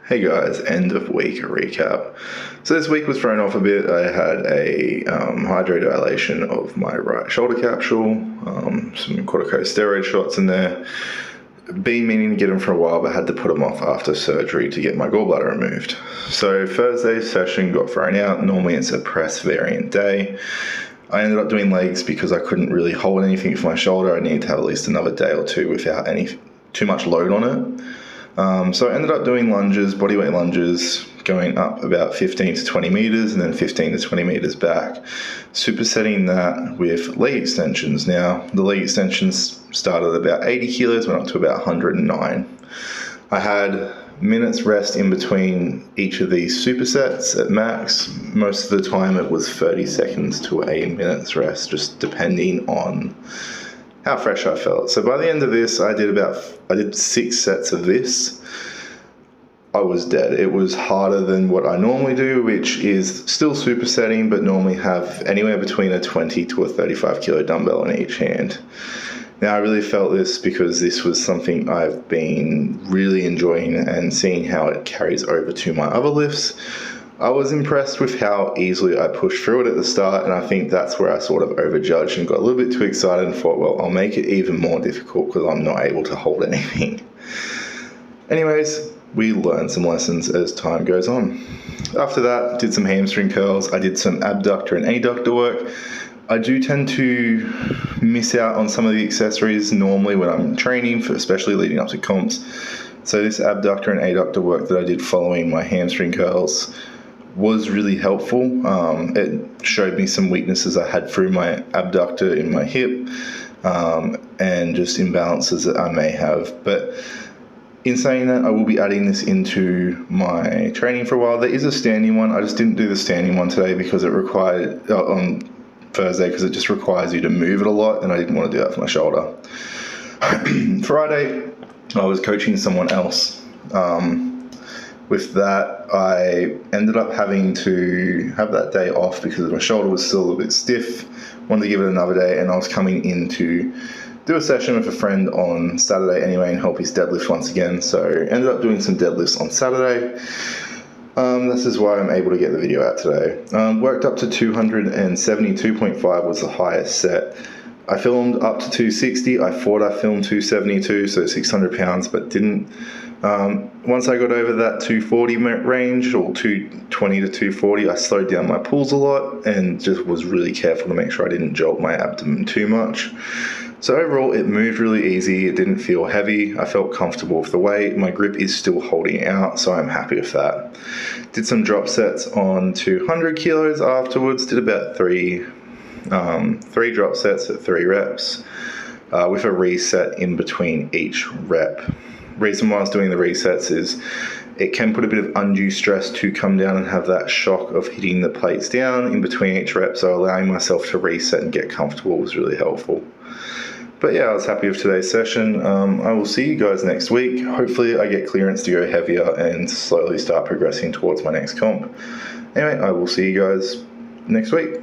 Hey guys, end of week recap. So this week was thrown off a bit. I had a hydrodilation of my right shoulder capsule, some corticosteroid shots in there. Been meaning to get them for a while, but had to put them off after surgery to get my gallbladder removed. So Thursday's session got thrown out. Normally it's a press variant day. I ended up doing legs because I couldn't really hold anything for my shoulder. I needed to have at least another day or two without too much load on it. So I ended up doing lunges, bodyweight lunges, going up about 15 to 20 meters and then 15 to 20 meters back, supersetting that with leg extensions. Now, the leg extensions started at about 80 kilos, went up to about 109. I had minutes rest in between each of these supersets at max. Most of the time it was 30 seconds to a minute's rest, just depending on how fresh I felt. So by the end of this, I did 6 sets of this. I was dead. It was harder than what I normally do, which is still supersetting, but normally have anywhere between a 20 to a 35 kilo dumbbell in each hand. Now, I really felt this because this was something I've been really enjoying and seeing how it carries over to my other lifts. I was impressed with how easily I pushed through it at the start, and I think that's where I sort of overjudged and got a little bit too excited and thought, well, I'll make it even more difficult because I'm not able to hold anything. Anyways, we learned some lessons as time goes on. After that, did some hamstring curls. I did some abductor and adductor work. I do tend to miss out on some of the accessories normally when I'm training, especially leading up to comps. So this abductor and adductor work that I did following my hamstring curls was really helpful. It showed me some weaknesses I had through my abductor in my hip and just imbalances that I may have. But in saying that, I will be adding this into my training for a while. There is a standing one. I just didn't do the standing one today because it required, on Thursday, because it just requires you to move it a lot, and I didn't want to do that for my shoulder. Friday, I was coaching someone else. With that, I ended up having to have that day off because my shoulder was still a little bit stiff. Wanted to give it another day, and I was coming in to do a session with a friend on Saturday anyway and help his deadlift once again. So ended up doing some deadlifts on Saturday. This is why I'm able to get the video out today. Worked up to 272.5 was the highest set. I filmed up to 260. I thought I filmed 272, so 600 pounds, but didn't. Once I got over that 240 range, or 220 to 240, I slowed down my pulls a lot and just was really careful to make sure I didn't jolt my abdomen too much. So overall, it moved really easy. It didn't feel heavy. I felt comfortable with the weight. My grip is still holding out, so I'm happy with that. Did some drop sets on 200 kilos afterwards. Did about three drop sets at 3 reps with a reset in between each rep. Reason why I was doing the resets is it can put a bit of undue stress to come down and have that shock of hitting the plates down in between each rep, so allowing myself to reset and get comfortable was really helpful. But yeah, I was happy with today's session. I will see you guys next week. Hopefully I get clearance to go heavier and slowly start progressing towards my next comp. Anyway, I will see you guys next week.